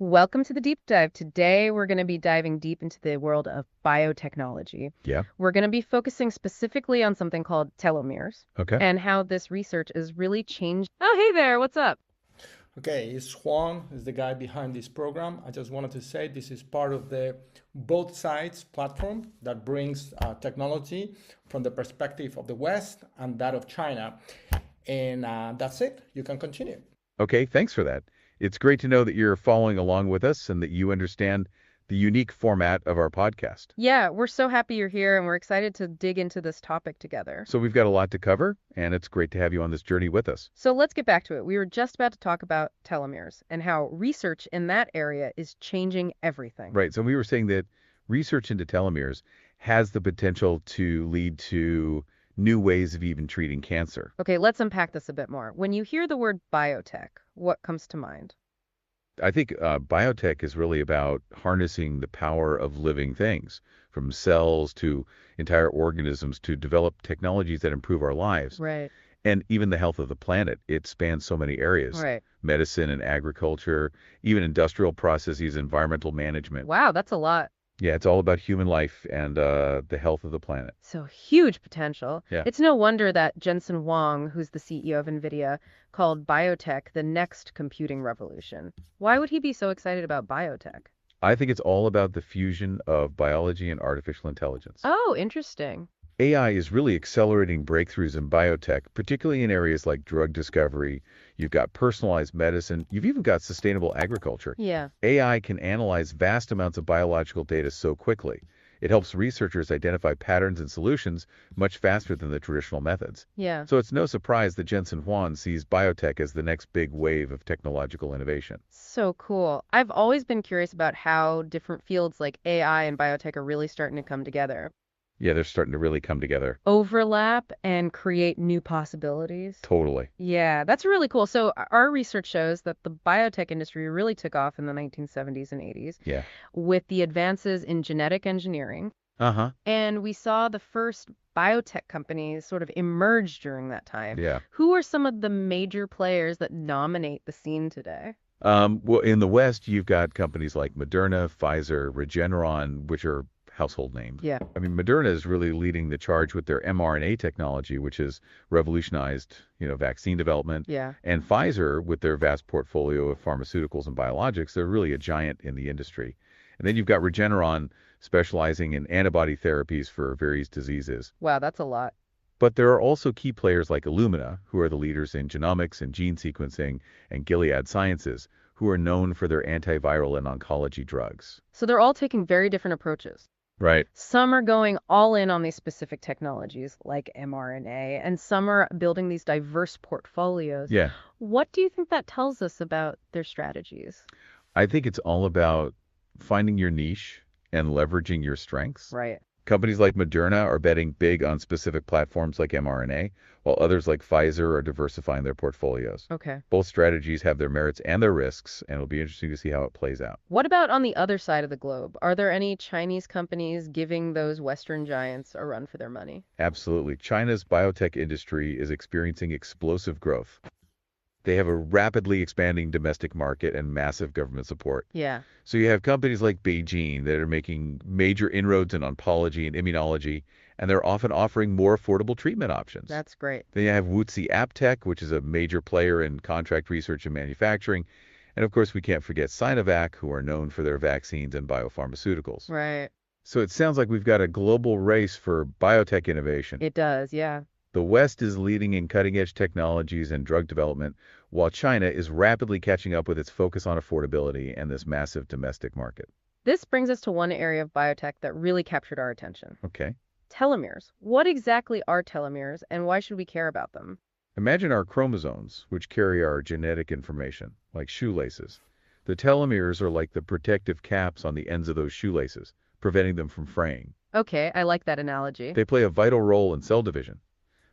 Welcome to the deep dive. Today, we're going to be diving deep into the world of biotechnology. Yeah. We're going to be focusing specifically on something called telomeres Okay. and how this research is really changed. Oh, hey there, what's up? Okay, it's Juan is the guy behind this program. I just wanted to say this is part of the both sides platform that brings technology from the perspective of the West and that of China. And that's it. You can continue. Okay. Thanks for that. It's great to know that you're following along with us and that you understand the unique format of our podcast. Yeah, we're so happy you're here and we're excited to dig into this topic together. So we've got a lot to cover, and it's great to have you on this journey with us. So let's get back to it. We were just about to talk about telomeres and how research in that area is changing everything. Right. So we were saying that research into telomeres has the potential to lead to new ways of even treating cancer. Okay, let's unpack this a bit more. When you hear the word biotech, what comes to mind? I think biotech is really about harnessing the power of living things, from cells to entire organisms, to develop technologies that improve our lives Right, and even the health of the planet. It spans so many areas: right. medicine and agriculture, even industrial processes, environmental management. Wow, that's a lot. Yeah, it's all about human life and the health of the planet. So huge potential. Yeah. It's no wonder that Jensen Huang, who's the CEO of NVIDIA, called biotech the next computing revolution. Why would he be so excited about biotech? I think it's all about the fusion of biology and artificial intelligence. Oh, interesting. AI is really accelerating breakthroughs in biotech, particularly in areas like drug discovery. You've got personalized medicine. You've even got sustainable agriculture. Yeah. AI can analyze vast amounts of biological data so quickly. It helps researchers identify patterns and solutions much faster than the traditional methods. Yeah. So it's no surprise that Jensen Huang sees biotech as the next big wave of technological innovation. So cool. I've always been curious about how different fields like AI and biotech are really starting to come together. Yeah, they're starting to really come together. Overlap and create new possibilities. Totally. Yeah, that's really cool. So our research shows that the biotech industry really took off in the 1970s and 80s Yeah. with the advances in genetic engineering. Uh-huh. And we saw the first biotech companies sort of emerge during that time. Yeah. Who are some of the major players that dominate the scene today? Well, in the West, you've got companies like Moderna, Pfizer, Regeneron, which are household names. Yeah. I mean, Moderna is really leading the charge with their mRNA technology, which has revolutionized, vaccine development. Yeah. And Pfizer, with their vast portfolio of pharmaceuticals and biologics, they're really a giant in the industry. And then you've got Regeneron specializing in antibody therapies for various diseases. Wow, that's a lot. But there are also key players like Illumina, who are the leaders in genomics and gene sequencing, and Gilead Sciences, who are known for their antiviral and oncology drugs. So they're all taking very different approaches. Right. Some are going all in on these specific technologies like mRNA, and some are building these diverse portfolios. Yeah. What do you think that tells us about their strategies? I think it's all about finding your niche and leveraging your strengths. Right. Companies like Moderna are betting big on specific platforms like mRNA, while others like Pfizer are diversifying their portfolios. Okay. Both strategies have their merits and their risks, and it'll be interesting to see how it plays out. What about on the other side of the globe? Are there any Chinese companies giving those Western giants a run for their money? Absolutely. China's biotech industry is experiencing explosive growth. They have a rapidly expanding domestic market and massive government support. Yeah. So you have companies like BeiGene that are making major inroads in oncology and immunology, and they're often offering more affordable treatment options. That's great. Then you have Wuxi AppTec, which is a major player in contract research and manufacturing. And of course, we can't forget Sinovac, who are known for their vaccines and biopharmaceuticals. Right. So it sounds like we've got a global race for biotech innovation. It does, yeah. The West is leading in cutting-edge technologies and drug development, while China is rapidly catching up with its focus on affordability and this massive domestic market. This brings us to one area of biotech that really captured our attention. Okay. Telomeres. What exactly are telomeres and why should we care about them? Imagine our chromosomes, which carry our genetic information, like shoelaces. The telomeres are like the protective caps on the ends of those shoelaces, preventing them from fraying. Okay, I like that analogy. They play a vital role in cell division.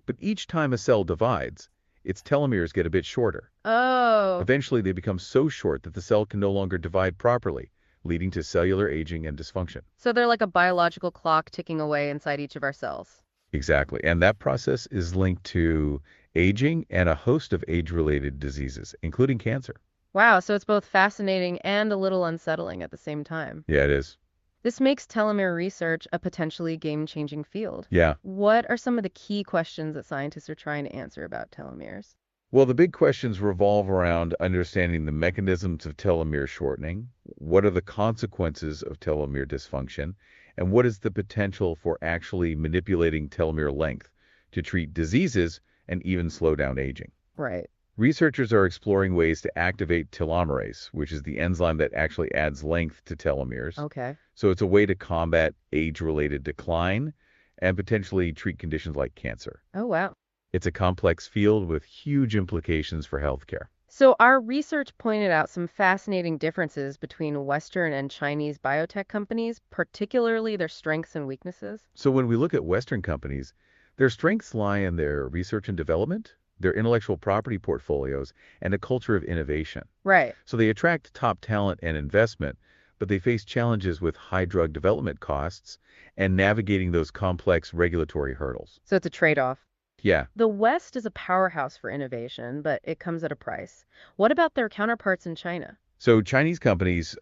But each time a cell divides, its telomeres get a bit shorter. Oh, Eventually, they become so short that the cell can no longer divide properly, leading to cellular aging and dysfunction. so they're like a biological clock ticking away inside each of our cells. Exactly. And that process is linked to aging and a host of age-related diseases, including cancer. Wow, so it's both fascinating and a little unsettling at the same time. Yeah, it is. This makes telomere research a potentially game-changing field. Yeah. What are some of the key questions that scientists are trying to answer about telomeres? Well, the big questions revolve around understanding the mechanisms of telomere shortening, what are the consequences of telomere dysfunction, and what is the potential for actually manipulating telomere length to treat diseases and even slow down aging. Right. Researchers are exploring ways to activate telomerase, which is the enzyme that actually adds length to telomeres. Okay. So it's a way to combat age-related decline and potentially treat conditions like cancer. Oh, wow. It's a complex field with huge implications for healthcare. So our research pointed out some fascinating differences between Western and Chinese biotech companies, particularly their strengths and weaknesses. So when we look at Western companies, their strengths lie in their research and development, their intellectual property portfolios, and a culture of innovation. Right. So they attract top talent and investment, but they face challenges with high drug development costs and navigating those complex regulatory hurdles. So it's a trade-off. Yeah. The West is a powerhouse for innovation, but it comes at a price. What about their counterparts in China? So Chinese companies,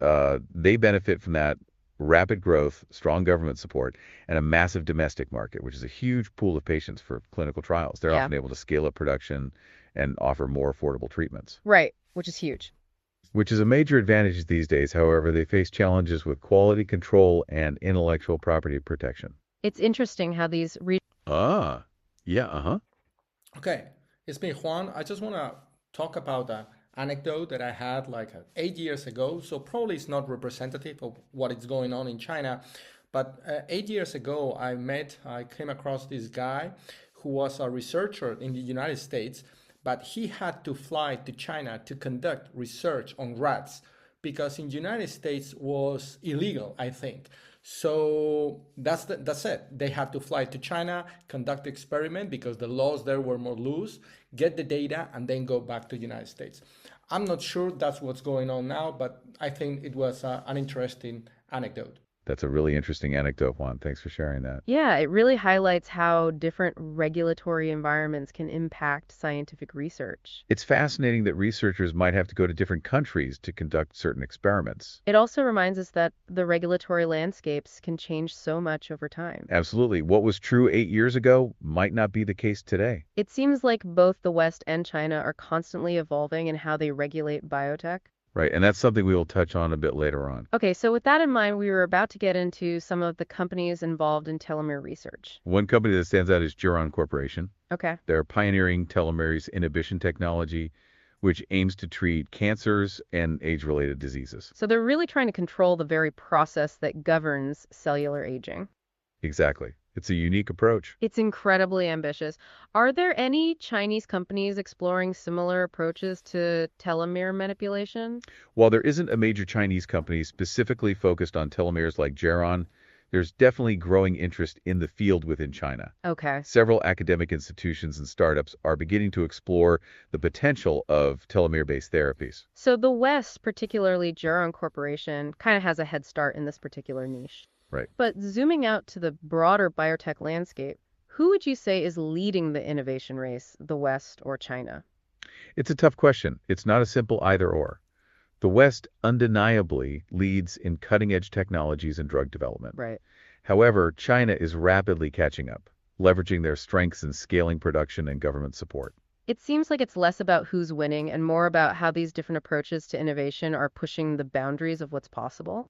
they benefit from that rapid growth, strong government support, and a massive domestic market, which is a huge pool of patients for clinical trials. They're Yeah. often able to scale up production and offer more affordable treatments, Right, which is huge. which is a major advantage these days. However, they face challenges with quality control and intellectual property protection. It's interesting how these Ah, yeah, uh-huh. Okay, it's me, Juan. I just want to talk about an anecdote that I had like 8 years ago. So probably it's not representative of what is going on in China. But 8 years ago, I came across this guy who was a researcher in the United States, but he had to fly to China to conduct research on rats because in the United States was illegal, I think. So that's it. They had to fly to China, conduct the experiment because the laws there were more loose, get the data, and then go back to the United States. I'm not sure that's what's going on now, but I think it was an interesting anecdote. That's a really interesting anecdote, Juan. Thanks for sharing that. Yeah, it really highlights how different regulatory environments can impact scientific research. It's fascinating that researchers might have to go to different countries to conduct certain experiments. It also reminds us that the regulatory landscapes can change so much over time. Absolutely. What was true 8 years ago might not be the case today. It seems like both the West and China are constantly evolving in how they regulate biotech. Right. And that's something we will touch on a bit later on. Okay, so with that in mind, we were about to get into some of the companies involved in telomere research. One company that stands out is Geron Corporation. Okay. They're pioneering telomerase inhibition technology, which aims to treat cancers and age-related diseases. So they're really trying to control the very process that governs cellular aging. Exactly. It's a unique approach. It's incredibly ambitious. Are there any Chinese companies exploring similar approaches to telomere manipulation? While there isn't a major Chinese company specifically focused on telomeres like Geron, there's definitely growing interest in the field within China. Okay. Several academic institutions and startups are beginning to explore the potential of telomere-based therapies. So the West, particularly Geron Corporation, kind of has a head start in this particular niche. Right. But zooming out to the broader biotech landscape, who would you say is leading the innovation race, the West or China? It's a tough question. It's not a simple either or. The West undeniably leads in cutting-edge technologies and drug development. Right. However, China is rapidly catching up, leveraging their strengths in scaling production and government support. It seems like it's less about who's winning and more about how these different approaches to innovation are pushing the boundaries of what's possible.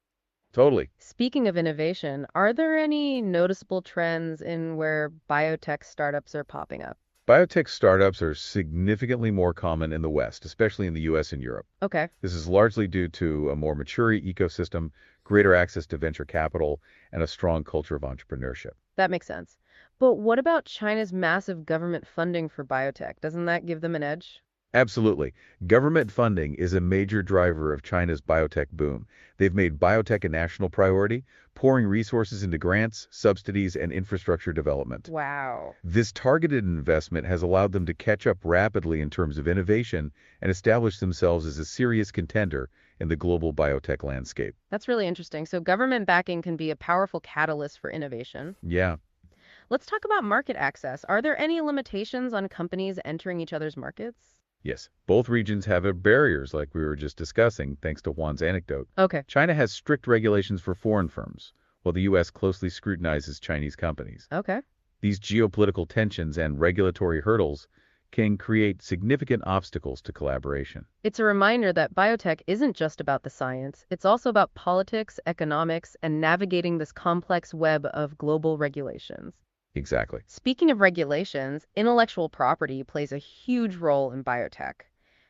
Totally. Speaking of innovation, are there any noticeable trends in where biotech startups are popping up? Biotech startups are significantly more common in the West, especially in the US and Europe. Okay. This is largely due to a more mature ecosystem, greater access to venture capital, and a strong culture of entrepreneurship. That makes sense. But what about China's massive government funding for biotech? Doesn't that give them an edge? Absolutely. Government funding is a major driver of China's biotech boom. They've made biotech a national priority, pouring resources into grants, subsidies, and infrastructure development. Wow. This targeted investment has allowed them to catch up rapidly in terms of innovation and establish themselves as a serious contender in the global biotech landscape. That's really interesting. So government backing can be a powerful catalyst for innovation. Yeah. Let's talk about market access. Are there any limitations on companies entering each other's markets? Yes, both regions have barriers like we were just discussing, thanks to Juan's anecdote. Okay. China has strict regulations for foreign firms, while the U.S. closely scrutinizes Chinese companies. Okay. These geopolitical tensions and regulatory hurdles can create significant obstacles to collaboration. It's a reminder that biotech isn't just about the science. It's also about politics, economics, and navigating this complex web of global regulations. Exactly. Speaking of regulations, intellectual property plays a huge role in biotech.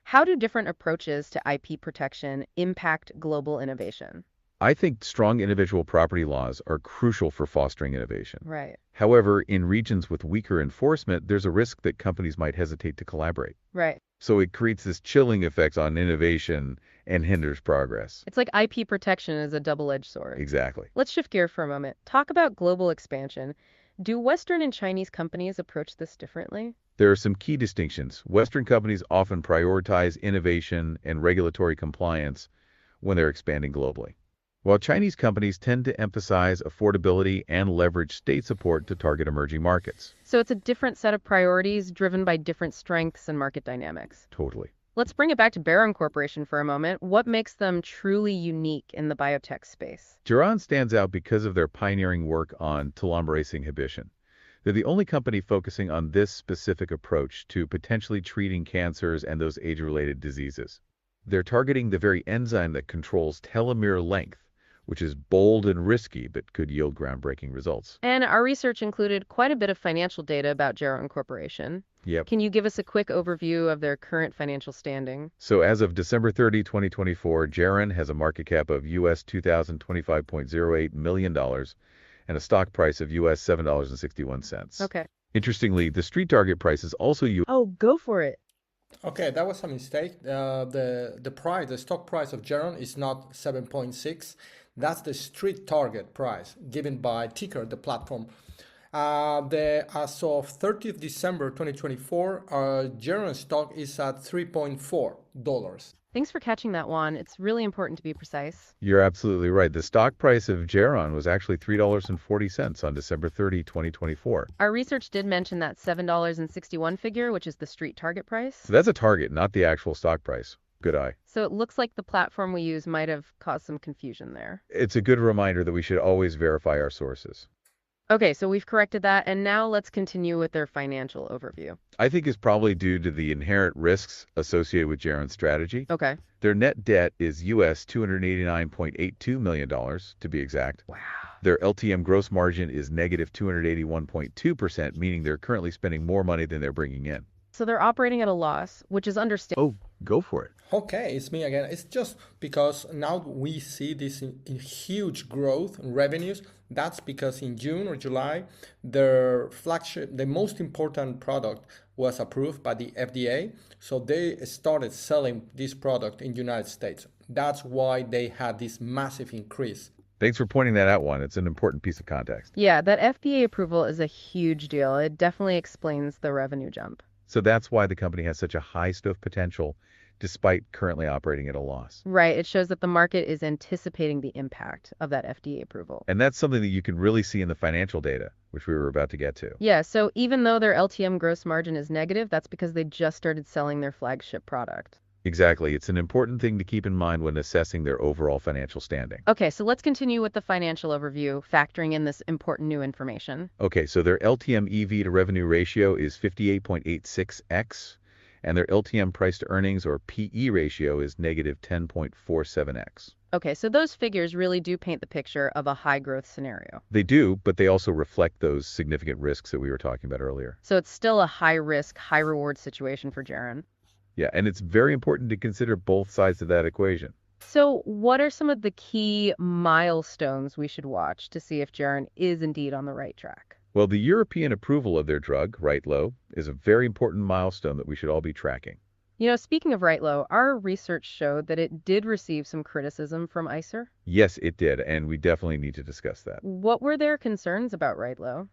How do different approaches to IP protection impact global innovation? I think strong individual property laws are crucial for fostering innovation. Right. However, in regions with weaker enforcement, there's a risk that companies might hesitate to collaborate. Right. So it creates this chilling effect on innovation and hinders progress. It's like IP protection is a double-edged sword. Exactly. Let's shift gear for a moment. Talk about global expansion. Do Western and Chinese companies approach this differently? There are some key distinctions. Western companies often prioritize innovation and regulatory compliance when they're expanding globally, while Chinese companies tend to emphasize affordability and leverage state support to target emerging markets. So it's a different set of priorities driven by different strengths and market dynamics. Totally. Let's bring it back to Geron Corporation for a moment. What makes them truly unique in the biotech space? Geron stands out because of their pioneering work on telomerase inhibition. They're the only company focusing on this specific approach to potentially treating cancers and those age-related diseases. They're targeting the very enzyme that controls telomere length, which is bold and risky but could yield groundbreaking results. And our research included quite a bit of financial data about Geron Corporation. Yep. Can you give us a quick overview of their current financial standing? So as of December 30, 2024, Geron has a market cap of US $2,025.08 million and a stock price of US $7.61. Okay. Interestingly, the street target price is also Oh, go for it. Okay, that was a mistake. The stock price of Geron is not 7.6. That's the street target price given by Ticker, the platform. As of 30th December 2024, Geron stock is at $3.4. Thanks for catching that, Juan. It's really important to be precise. You're absolutely right. The stock price of Geron was actually $3.40 on December 30, 2024. Our research did mention that $7.61 figure, which is the street target price. So that's a target, not the actual stock price. Good eye. So it looks like the platform we use might have caused some confusion there. It's a good reminder that we should always verify our sources. Okay, so we've corrected that, and now let's continue with their financial overview. I think it's probably due to the inherent risks associated with Geron's strategy. Okay. Their net debt is US $289.82 million, to be exact. Wow. Their LTM gross margin is negative 281.2%, meaning they're currently spending more money than they're bringing in. So they're operating at a loss, which is understandable. Oh, go for it. Okay, it's me again. It's just because now we see this in huge growth in revenues. That's because in June or July, their flagship, the most important product, was approved by the FDA. So they started selling this product in the United States. That's why they had this massive increase. Thanks for pointing that out, Juan. It's an important piece of context. Yeah, that FDA approval is a huge deal. It definitely explains the revenue jump. So that's why the company has such a high stove potential, despite currently operating at a loss. Right. It shows that the market is anticipating the impact of that FDA approval. And that's something that you can really see in the financial data, which we were about to get to. Yeah, so even though their LTM gross margin is negative, that's because they just started selling their flagship product. Exactly. It's an important thing to keep in mind when assessing their overall financial standing. Okay, so let's continue with the financial overview, factoring in this important new information. Okay, so their LTM EV to revenue ratio is 58.86x, and their LTM price to earnings, or PE ratio, is negative 10.47x. Okay, so those figures really do paint the picture of a high growth scenario. They do, but they also reflect those significant risks that we were talking about earlier. So it's still a high risk, high reward situation for Geron. Yeah, and it's very important to consider both sides of that equation. So what are some of the key milestones we should watch to see if Geron is indeed on the right track? Well, the European approval of their drug, RYTELO, is a very important milestone that we should all be tracking. You know, speaking of RYTELO, our research showed that it did receive some criticism from ICER. Yes, it did, and we definitely need to discuss that. What were their concerns about RYTELO?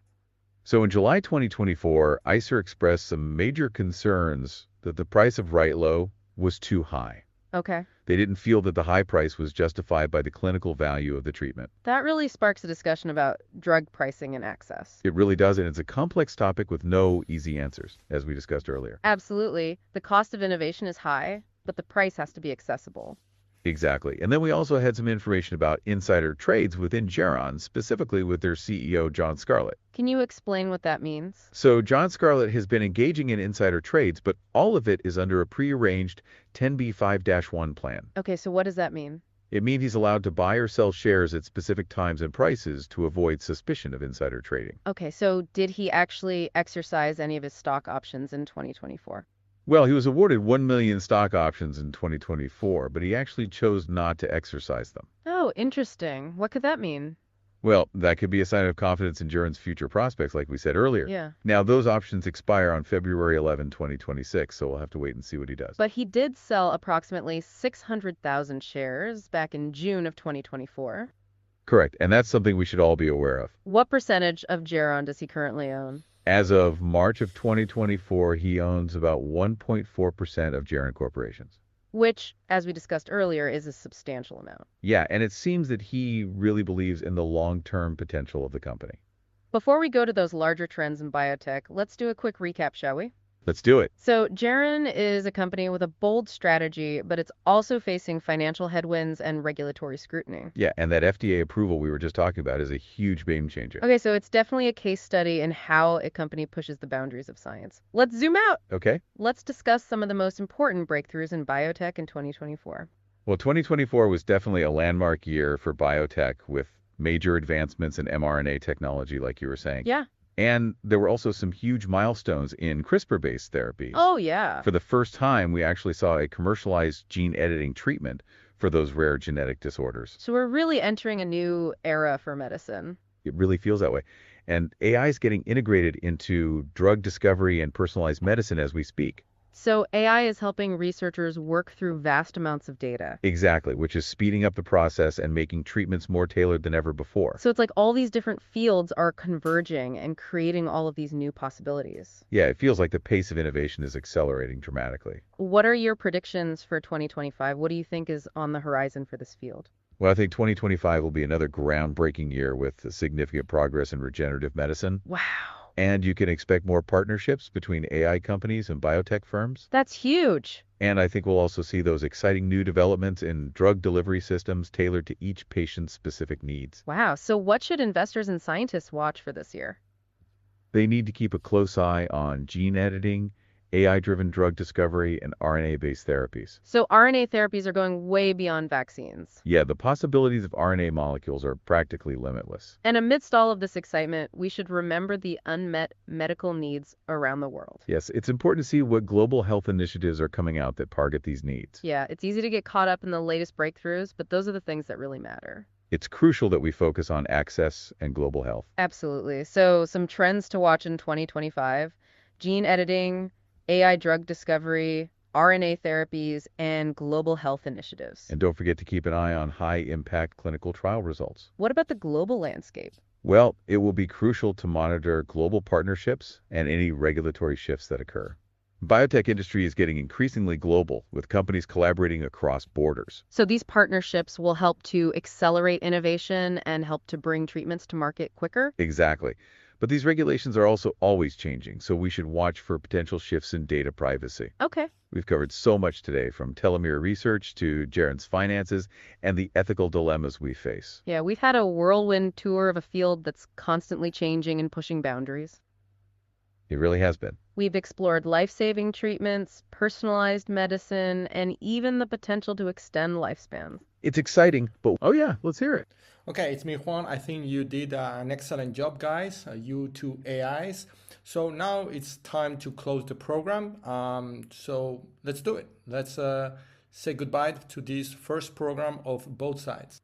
So in July 2024, ICER expressed some major concerns that the price of RYTELO was too high. Okay. They didn't feel that the high price was justified by the clinical value of the treatment. That really sparks a discussion about drug pricing and access. It really does, and it's a complex topic with no easy answers, as we discussed earlier. Absolutely. The cost of innovation is high, but the price has to be accessible. Exactly. And then we also had some information about insider trades within Geron, specifically with their CEO, John Scarlett. Can you explain what that means? So John Scarlett has been engaging in insider trades, but all of it is under a prearranged 10b5-1 plan. Okay, so what does that mean? It means he's allowed to buy or sell shares at specific times and prices to avoid suspicion of insider trading. Okay, so did he actually exercise any of his stock options in 2024? Well, he was awarded 1 million stock options in 2024, but he actually chose not to exercise them. Oh, interesting. What could that mean? Well, that could be a sign of confidence in Geron's future prospects, like we said earlier. Yeah. Now, those options expire on February 11, 2026, so we'll have to wait and see what he does. But he did sell approximately 600,000 shares back in June of 2024. Correct, and that's something we should all be aware of. What percentage of Geron does he currently own? As of March of 2024, he owns about 1.4% of Geron Corporation. Which, as we discussed earlier, is a substantial amount. Yeah, and it seems that he really believes in the long-term potential of the company. Before we go to those larger trends in biotech, let's do a quick recap, shall we? Let's do it. So, Geron is a company with a bold strategy, but it's also facing financial headwinds and regulatory scrutiny. Yeah, and that FDA approval we were just talking about is a huge game changer. Okay, so it's definitely a case study in how a company pushes the boundaries of science. Let's zoom out. Okay. Let's discuss some of the most important breakthroughs in biotech in 2024. Well, 2024 was definitely a landmark year for biotech with major advancements in mRNA technology, like you were saying. Yeah. And there were also some huge milestones in CRISPR-based therapies. Oh, yeah. For the first time, we actually saw a commercialized gene editing treatment for those rare genetic disorders. So we're really entering a new era for medicine. It really feels that way. And AI is getting integrated into drug discovery and personalized medicine as we speak. So AI is helping researchers work through vast amounts of data. Exactly, which is speeding up the process and making treatments more tailored than ever before. So it's like all these different fields are converging and creating all of these new possibilities. Yeah, it feels like the pace of innovation is accelerating dramatically. What are your predictions for 2025? What do you think is on the horizon for this field? Well, I think 2025 will be another groundbreaking year with significant progress in regenerative medicine. Wow. And you can expect more partnerships between AI companies and biotech firms. That's huge. And I think we'll also see those exciting new developments in drug delivery systems tailored to each patient's specific needs. Wow. So what should investors and scientists watch for this year? They need to keep a close eye on gene editing, AI-driven drug discovery, and RNA-based therapies. So RNA therapies are going way beyond vaccines. Yeah, the possibilities of RNA molecules are practically limitless. And amidst all of this excitement, we should remember the unmet medical needs around the world. Yes, it's important to see what global health initiatives are coming out that target these needs. Yeah, it's easy to get caught up in the latest breakthroughs, but those are the things that really matter. It's crucial that we focus on access and global health. Absolutely. So some trends to watch in 2025: gene editing, AI drug discovery, RNA therapies, and global health initiatives. And don't forget to keep an eye on high-impact clinical trial results. What about the global landscape? Well, it will be crucial to monitor global partnerships and any regulatory shifts that occur. Biotech industry is getting increasingly global, with companies collaborating across borders. So these partnerships will help to accelerate innovation and help to bring treatments to market quicker? Exactly. But these regulations are also always changing, so we should watch for potential shifts in data privacy. Okay. We've covered so much today, from telomere research to Geron's finances and the ethical dilemmas we face. Yeah, we've had a whirlwind tour of a field that's constantly changing and pushing boundaries. It really has been. We've explored life-saving treatments, personalized medicine, and even the potential to extend lifespans. It's exciting, but oh yeah, let's hear it. Okay, it's me, Juan. I think you did an excellent job, guys. You two AIs. So now it's time to close the program. So let's do it. Let's say goodbye to this first program of both sides.